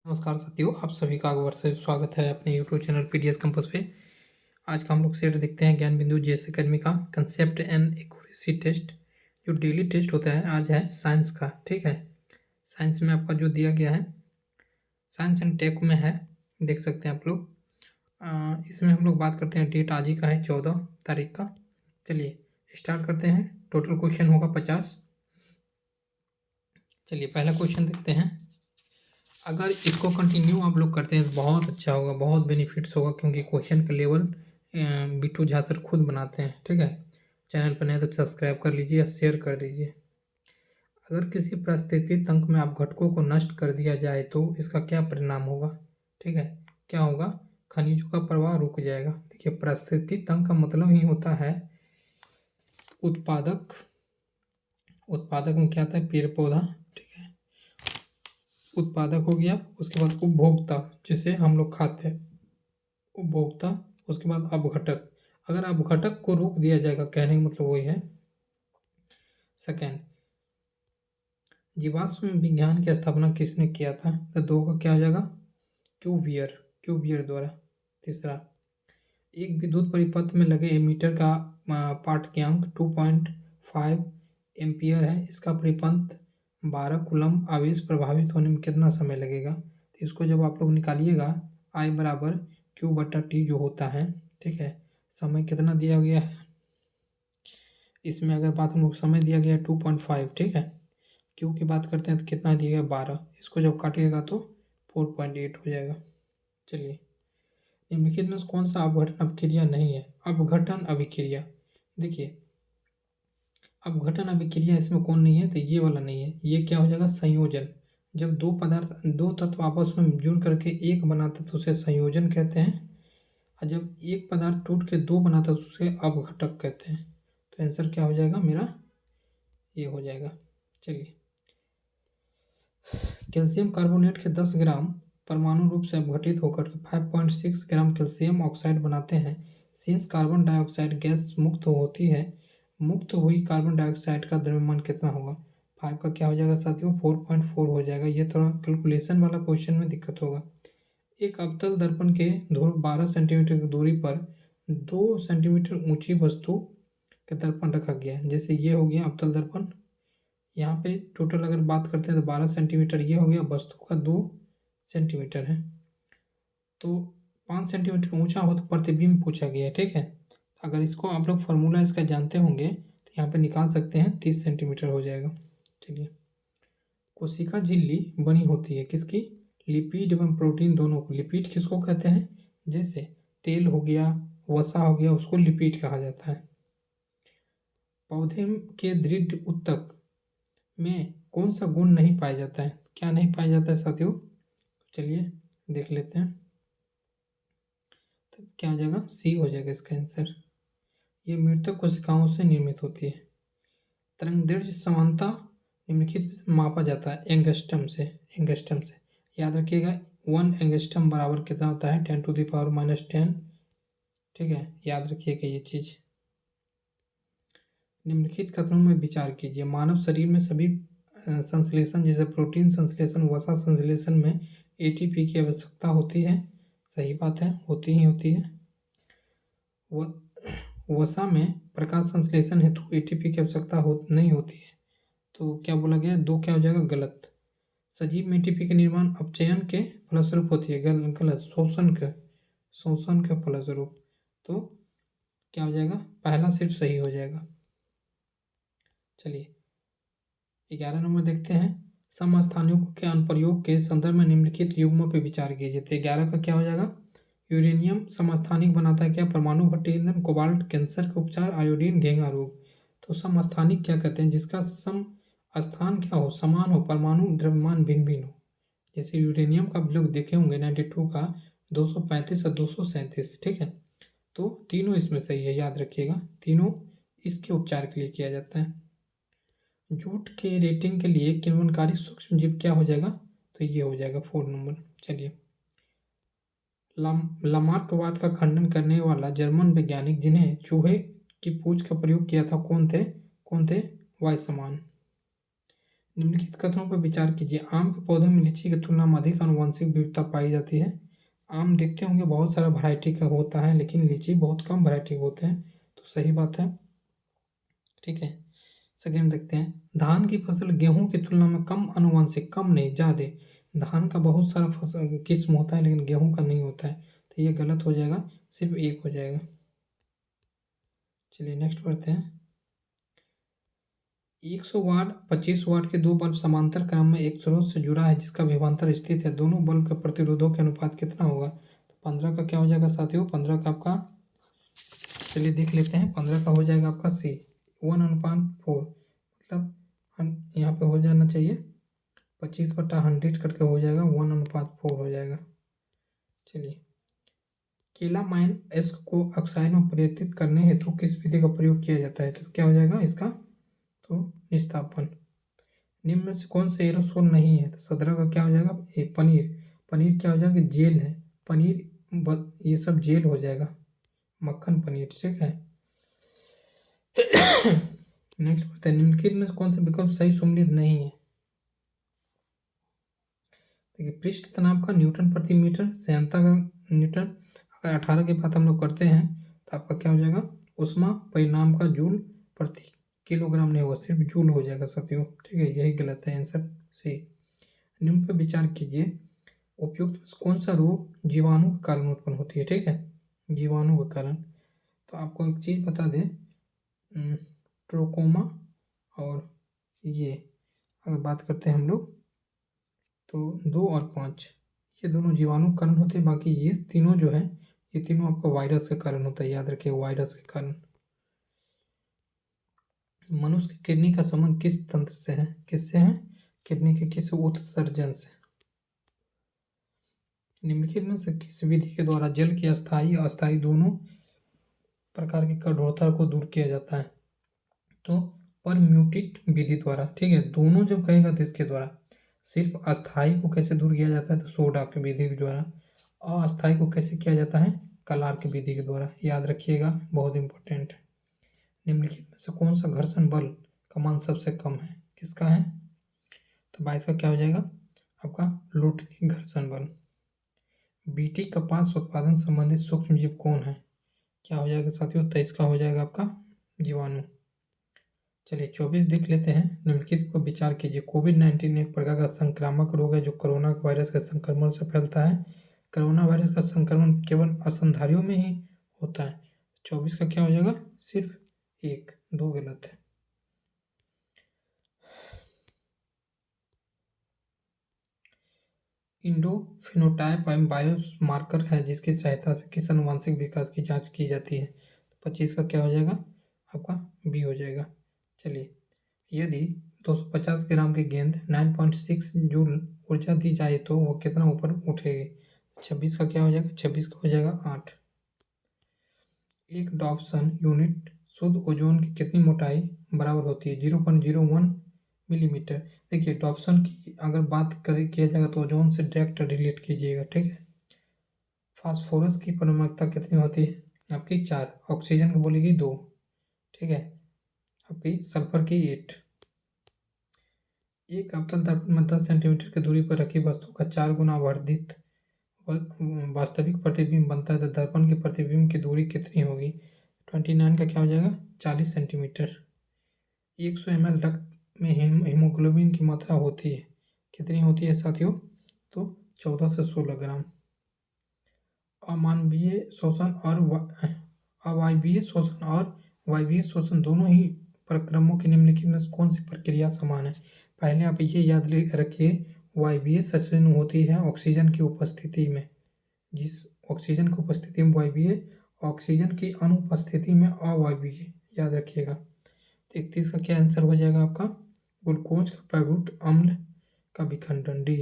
नमस्कार साथियों, आप सभी का एक बार से स्वागत है अपने यूट्यूब चैनल पीडीएस कंपास पे। आज का हम लोग सेट देखते हैं ज्ञान बिंदु जेएस एकेडमी का कंसेप्ट एंड एक्यूरेसी टेस्ट। जो डेली टेस्ट होता है आज है साइंस का। ठीक है, साइंस में आपका जो दिया गया है साइंस एंड टेक में है, देख सकते हैं आप लोग। इसमें हम लोग बात करते हैं, डेट आज ही का है 14 तारीख का। चलिए स्टार्ट करते हैं। टोटल क्वेश्चन होगा 50। चलिए पहला क्वेश्चन देखते हैं। अगर इसको कंटिन्यू आप लोग करते हैं तो बहुत अच्छा होगा, बहुत बेनिफिट्स होगा, क्योंकि क्वेश्चन का लेवल बिट्टू झा सर खुद बनाते हैं। ठीक है, चैनल पर नहीं तो सब्सक्राइब कर लीजिए या शेयर कर दीजिए। अगर किसी परिस्थिति तंत्र में आप घटकों को नष्ट कर दिया जाए तो इसका क्या परिणाम होगा। ठीक है, क्या होगा, खनिजों का प्रवाह रुक जाएगा। देखिए, परिस्थिति तंत्र का मतलब ही होता है उत्पादक। उत्पादक में क्या आता है, पेड़ पौधा। ठीक है, उत्पादक हो गया, उसके बाद उपभोक्ता जिसे हम लोग खाते हैं, उपभोक्ता, उसके बाद अपघटक। अगर अपघटक को रोक दिया जाएगा, कहने का मतलब वही है। सेकेंड, जीवाश्म विज्ञान की स्थापना किसने किया था, तो दो का क्या हो जाएगा, क्यूवियर, क्यूवियर द्वारा। तीसरा, एक विद्युत परिपथ में लगे एमीटर का पाठ्यांक 2.5 एम्पियर है। इसका परिपथ 12 कूलम्ब आवेश प्रभावित होने में कितना समय लगेगा। तो इसको जब आप लोग निकालिएगा, I बराबर Q/T जो होता है। ठीक है, समय कितना दिया गया है इसमें, अगर बात हम लोग समय दिया गया है 2.5। ठीक है, क्यू की बात करते हैं तो कितना दिया गया 12, इसको जब काटिएगा तो 4.8 हो जाएगा। चलिए, निम्नलिखित में कौन सा अपघटन अभिक्रिया नहीं है। अपघटन अभिक्रिया, देखिए अपघटन अभिक्रिया इसमें कौन नहीं है, तो ये वाला नहीं है। ये क्या हो जाएगा, संयोजन। जब दो तत्व आपस में जुड़ करके एक बनाते तो उसे संयोजन कहते हैं, और जब एक पदार्थ टूट के दो बनाता तो उसे अपघटक कहते हैं। तो आंसर क्या हो जाएगा मेरा, ये हो जाएगा। चलिए, कैल्शियम कार्बोनेट के 10 ग्राम परमाणु रूप से अपघटित होकर 5.6 ग्राम कैल्शियम ऑक्साइड बनाते हैं। शेष कार्बन डाइऑक्साइड गैस मुक्त होती है। मुक्त हुई कार्बन डाइऑक्साइड का द्रव्यमान कितना होगा। 5 का क्या हो जाएगा साथियों, 4.4 हो जाएगा। ये थोड़ा कैलकुलेशन वाला क्वेश्चन में दिक्कत होगा। एक अवतल दर्पण के ध्रुव 12 सेंटीमीटर की दूरी पर 2 सेंटीमीटर ऊंची वस्तु का दर्पण रखा गया है। जैसे ये हो गया अवतल दर्पण, यहाँ पे टोटल अगर बात करते हैं तो 12 सेंटीमीटर, ये हो गया वस्तु का 2 सेंटीमीटर है, तो 5 सेंटीमीटर ऊंचा हो तो प्रतिबिंब पूछा गया है। ठीक है, अगर इसको आप लोग फार्मूला इसका जानते होंगे तो यहाँ पे निकाल सकते हैं, 30 सेंटीमीटर हो जाएगा। चलिए, कोशिका झिल्ली बनी होती है किसकी, लिपिड एवं प्रोटीन दोनों को। लिपिड किसको कहते हैं, जैसे तेल हो गया, वसा हो गया, उसको लिपिड कहा जाता है। पौधे के दृढ़ उत्तक में कौन सा गुण नहीं पाया जाता है, क्या नहीं पाया जाता है साथियों, चलिए देख लेते हैं। तो क्या हो जाएगा, सी हो जाएगा इसका आंसर। ये मृतक कोशिकाओं से निर्मित होती है। तरंगदैर्घ्य समानता निम्नलिखित से मापा जाता है, एंगस्ट्रम से। एंगस्ट्रम से याद रखिएगा, 1 एंगस्ट्रम बराबर कितना होता है, 10⁻⁻10। ठीक है, याद रखिएगा ये चीज। निम्नलिखित कथनों में विचार कीजिए। मानव शरीर में सभी संश्लेषण जैसे प्रोटीन संश्लेषण, वसा संश्लेषण में एटीपी की आवश्यकता होती है। सही बात है, होती ही होती है। वसा में प्रकाश संश्लेषण हेतु एटीपी की आवश्यकता नहीं होती है। तो क्या बोला गया, दो क्या हो जाएगा, गलत। सजीव में एटीपी का निर्माण अपचयन के फलस्वरूप होती है, गलत। शोषण के फलस्वरूप। तो क्या हो जाएगा, पहला सिर्फ सही हो जाएगा। चलिए 11 नंबर देखते हैं। समस्थानिकों के अनुप्रयोग के संदर्भ में निम्नलिखित युग्मों पर विचार कीजिए। तो 11 का क्या हो जाएगा, यूरेनियम समस्थानिक बनाता है क्या, परमाणु भट्टी ईंधन, कोबाल्ट कैंसर के उपचार, आयोडीन घेंगा रोग। तो समस्थानिक क्या कहते हैं, जिसका सम स्थान क्या हो, समान हो, परमाणु द्रव्यमान भिन्न भिन्न हो। जैसे यूरेनियम का लोग देखे होंगे 92 का 235 और 237। ठीक है, तो तीनों इसमें सही है, याद रखिएगा, तीनों इसके उपचार के लिए किया जाता है। जूट के रेटिंग के लिए किण्वनकारी सूक्ष्म जीव क्या हो जाएगा, तो ये हो जाएगा 4 नंबर। चलिए, लामार्कवाद का खंडन करने वाला जर्मन वैज्ञानिक जिन्हें चूहे की पूंछ का प्रयोग किया था, कौन थे, वाइसमान। निम्नलिखित कथनों पर विचार कीजिए। आम के पौधों में लीची की तुलना में अधिक आनुवंशिक विविधता पाई जाती है। आम देखते होंगे बहुत सारा वैरायटी का होता है, लेकिन लीची बहुत कम वैरायटी होते हैं, तो सही बात है। ठीक है, सेकेंड देखते हैं। धान की फसल गेहूं की तुलना में कम आनुवंशिक, कम नहीं ज़्यादा। धान का बहुत सारा फसल किस्म होता है, लेकिन गेहूं का नहीं होता है, तो ये गलत हो जाएगा, सिर्फ एक हो जाएगा। चलिए नेक्स्ट पढ़ते हैं। 100 वाट 25 वाट के दो बल्ब समांतर क्रम में एक स्रोत से जुड़ा है जिसका विभवांतर स्थित है। दोनों बल्ब के प्रतिरोधों के अनुपात कितना होगा? तो 15 का क्या हो जाएगा साथियों? 15 का आपका, चलिए देख लेते हैं। 15 का हो जाएगा आपका सी, 1/4, मतलब यहाँ पे हो जाना चाहिए 25/100 करके हो जाएगा 1/4 हो जाएगा। चलिए, केलामाइन एस्क को ऑक्साइड में परिवर्तित करने हेतु किस विधि का प्रयोग किया जाता है? तो क्या हो जाएगा इसका? तो निस्तापन। निम्न में से कौन सा एरोसोल नहीं है? तो 17 का क्या हो जाएगा? पनीर। पनीर क्या हो जाएगा? जेल है। पनीर ये सब जेल हो जाएगा, मक्खन पनीर। ठीक है, नेक्स्ट पढ़ते हैं। निम्नलिखित में से कौन सा विकल्प सही सम्मिलित नहीं है? देखिए, पृष्ठ तनाव का न्यूटन प्रति मीटर, श्यानता का न्यूटन। अगर 18 की बात हम लोग करते हैं तो आपका क्या हो जाएगा? उष्मा परिणाम का जूल प्रति किलोग्राम नहीं होगा, सिर्फ जूल हो जाएगा साथियों। ठीक है, यही गलत है आंसर सी। निम्न पर विचार कीजिए। उपयुक्त कौन सा रोग जीवाणु के कारण उत्पन्न होती है? ठीक है, जीवाणु के कारण। तो आपको एक चीज़ बता दें, ट्रोकोमा और ये अगर बात करते हैं हम लोग तो 2 और 5 ये दोनों जीवाणु के कारण होते हैं। बाकी ये तीनों जो है, ये तीनों आपका वायरस के कारण होता है, याद रखिए, वायरस के कारण। मनुष्य की किडनी का संबंध किस तंत्र से है? किससे है? किडनी के किस उत्सर्जन से? निम्नलिखित में से किस विधि के द्वारा जल की अस्थायी अस्थायी दोनों प्रकार की कठोरता को दूर किया जाता है? तो परम्यूटेट विधि द्वारा। ठीक है, दोनों जब कहेगा तो इसके द्वारा। सिर्फ अस्थायी को कैसे दूर किया जाता है? तो सोडा की विधि के द्वारा। अस्थायी को कैसे किया जाता है? कलार की विधि के द्वारा। याद रखिएगा, बहुत इंपॉर्टेंट। निम्नलिखित में से कौन सा घर्षण बल का मान सबसे कम है? किसका है? तो 22 का क्या हो जाएगा आपका? लुटनी घर्षण बल। बीटी कपास उत्पादन संबंधित सूक्ष्म जीव कौन है? क्या हो जाएगा साथियों? 23 का हो जाएगा आपका जीवाणु। चलिए 24 देख लेते हैं। निम्नलिखित को विचार कीजिए। कोविड-19 एक प्रकार का संक्रामक रोग है जो कोरोना वायरस के संक्रमण से फैलता है। कोरोना वायरस का संक्रमण केवल स्तनधारियों में ही होता है। 24 का क्या हो जाएगा? सिर्फ एक, दो गलत है। इंडोफिनोटाइप बायोमार्कर है जिसकी सहायता से किस आनुवंशिक विकास की जांच की जाती है? 25 का क्या हो जाएगा आपका? बी हो जाएगा। चलिए, यदि 250 ग्राम की गेंद 9.6 जूल ऊर्जा दी जाए तो वो कितना ऊपर उठेगी? 26 का क्या हो जाएगा? 26 का हो जाएगा 8। एक डॉप्सन यूनिट शुद्ध ओजोन की कितनी मोटाई बराबर होती है? 0.01 मिलीमीटर। देखिए, डॉप्सन की अगर बात करें किया जाएगा तो ओजोन से डायरेक्ट रिलेट कीजिएगा। ठीक है, फास्फोरस की परमाणुकता कितनी होती है? आपकी 4। ऑक्सीजन को बोलेगी 2। ठीक है, आपकी सल्फर की 8। एक अवतल दर्पण में 10 सेंटीमीटर की दूरी पर रखी वस्तु का 4 गुना वर्धित वास्तविक प्रतिबिंब बनता है तो दर्पण के प्रतिबिंब की दूरी कितनी होगी? 29 का क्या हो जाएगा? 40 सेंटीमीटर। 100 ml रक्त में हीमोग्लोबिन की मात्रा होती है, कितनी होती है साथियों? तो 14 से 16 ग्राम। अमानवीय शोषण और अवायवीय शोषण और वायवीय शोषण दोनों ही प्रक्रमों की निम्नलिखित में कौन सी प्रक्रिया समान है? पहले आप ये याद रखिए, वायवीय शोषण होती है ऑक्सीजन की उपस्थिति में। जिस ऑक्सीजन की उपस्थिति में वायवीय, ऑक्सीजन की अनुपस्थिति में अवायवीय, याद रखिएगा। तो 31 का क्या आंसर हो जाएगा आपका? ग्लूकोज का पाइरुवेट अम्ल का विखंडन, डी।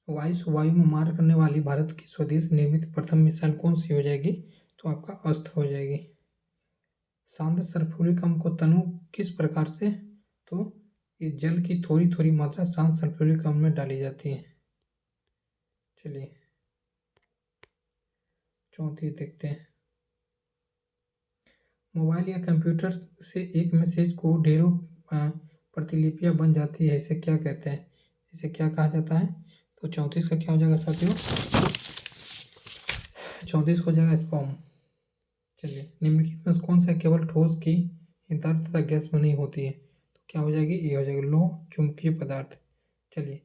वायु में मार करने वाली भारत की स्वदेश निर्मित प्रथम मिसाइल कौन सी हो जाएगी? तो आपका अस्त्र हो जाएगी। सांद्र सल्फ्यूरिक अम्ल को तनु किस प्रकार से? तो ये जल की थोड़ी थोड़ी मात्रा सांद्र सल्फ्यूरिक अम्ल में डाली जाती है। चलिए 34 देखते हैं। मोबाइल या कंप्यूटर से एक मैसेज को ढेरों प्रतिलिपियाँ बन जाती है, इसे क्या कहते हैं? इसे क्या कहा जाता है? तो 34 का क्या हो जाएगा साथियों? 34 हो जाएगा स्पर्म। चलिए, निम्नलिखित में कौन सा केवल ठोस की द्रव तथा गैस में नहीं होती है? तो क्या हो जाएगी? ये हो जाएगा लौह चुंबकीय पदार्थ। चलिए,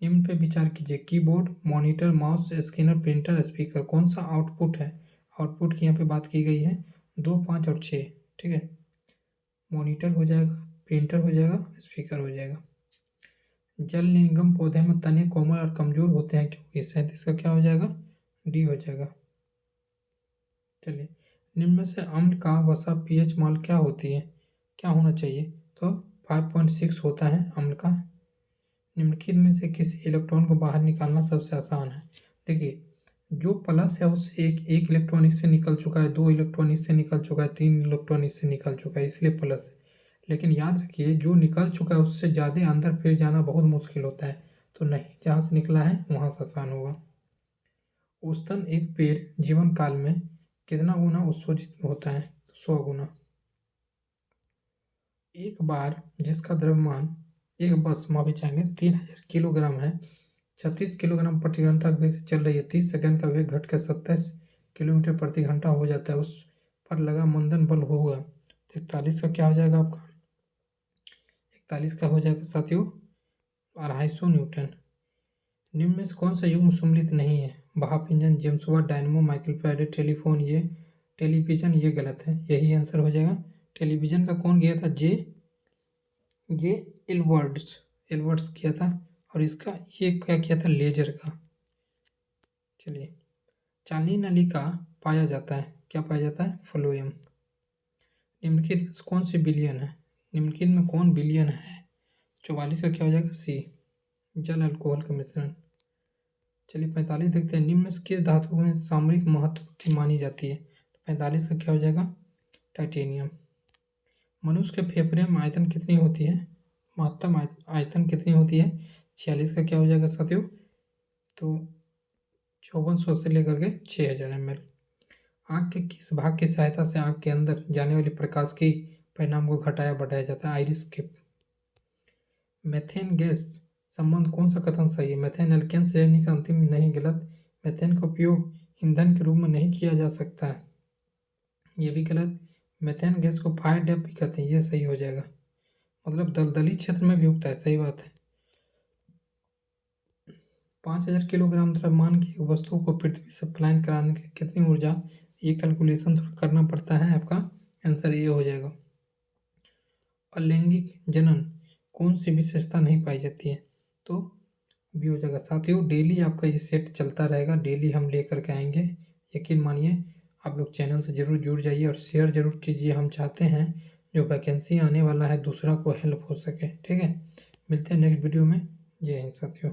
निम्न पे विचार कीजिए। Keyboard, monitor, mouse, scanner, printer, speaker, कौन सा आउटपुट है? आउटपुट की यहाँ पे बात की गई है 2, 5 और 6। ठीक है, मॉनिटर हो जाएगा, प्रिंटर हो जाएगा, स्पीकर हो जाएगा। जल निगम पौधे में तने कोमल और कमजोर होते हैं क्योंकि 37 का क्या हो जाएगा? डी हो जाएगा। चलिए, निम्न में से अम्ल का वसा पीएच मान क्या होती है? क्या होना चाहिए? तो 5.6 होता है अम्ल का। निम्नलिखित में से किसी इलेक्ट्रॉन को बाहर निकालना सबसे आसान है? देखिए, जो प्लस है उससे एक इलेक्ट्रॉन इससे निकल चुका है, 2 इलेक्ट्रॉन इससे निकल चुका है, 3 इलेक्ट्रॉन इससे निकल चुका है, इसलिए प्लस है। लेकिन याद रखिए, जो निकल चुका है उससे ज़्यादा अंदर फिर जाना बहुत मुश्किल होता है, तो नहीं, जहाँ से निकला है वहाँ से आसान होगा। औसतन एक पेड़ जीवन काल में कितना गुना उत्सर्जित होता है? 100 गुना। एक बार जिसका द्रव्यमान, एक बस मापी चाहेंगे 3000 किलोग्राम है, 36 किलोग्राम प्रति घंटा के वेग से चल रही है, 30 सेकंड का वेग घटकर 27 किलोमीटर प्रति घंटा हो जाता है, उस पर लगा मंदन बल होगा। तो 41 का क्या हो जाएगा आपका? 41 का हो जाएगा साथियों 250 न्यूटन। निम्न में से कौन सा युग्म सम्मिलित नहीं है? भाप engine, James Watt, dynamo, Michael Faraday, telephone, ये टेलीविजन, ये गलत है, यही आंसर हो जाएगा। टेलीविजन का कौन किया था? ये एल्बर्ट्स किया था, और इसका ये क्या किया था? लेजर का। चलिए, चांदनी नली का पाया जाता है, क्या पाया जाता है? फ्लोएम। निम्नलिखित में कौन सी बिलियन है? निम्नलिखित में कौन बिलियन है? 44 का क्या हो जाएगा? सी, जल अल्कोहल का मिश्रण। चलिए, 45 देखते हैं। निम्न में से किस धातु में सामरिक महत्व की मानी जाती है? तो 45 का क्या हो जाएगा? टाइटेनियम। मनुष्य के फेफड़े में आयतन कितनी होती है? महत्तम आयतन कितनी होती है? 46 का क्या हो जाएगा साथियों? तो 5400 से लेकर के 6000 ml। आँख के किस भाग की सहायता से आँख के अंदर जाने वाले प्रकाश की परिणाम को घटाया बढ़ाया जाता है? आइरिस के। मेथेन गैस संबंध कौन सा कथन सही है? मेथेन एल्केन श्रेणी का अंतिम नहीं, गलत। मेथेन का उपयोग ईंधन के रूप में नहीं किया जा सकता है, ये भी गलत। मेथेन गैस को फायर डेप भी कहते हैं, ये सही हो जाएगा। मतलब दलदली क्षेत्र में भी उगता है, सही बात है। 5000 किलोग्राम द्रव्यमान की एक वस्तु को पृथ्वी से पलायन कराने की कितनी ऊर्जा? ये कैलकुलेशन थोड़ा करना पड़ता है, आपका आंसर ये हो जाएगा। अलैंगिक जनन कौन सी विशेषता नहीं पाई जाती है? तो भी हो जाएगा साथियों। डेली आपका ये सेट चलता रहेगा, डेली हम लेकर के आएंगे, यकीन मानिए। आप लोग चैनल से ज़रूर जुड़ जाइए और शेयर ज़रूर कीजिए। हम चाहते हैं जो वैकेंसी आने वाला है दूसरा को हेल्प हो सके। ठीक है, मिलते हैं नेक्स्ट वीडियो में। जय हिंद साथियों।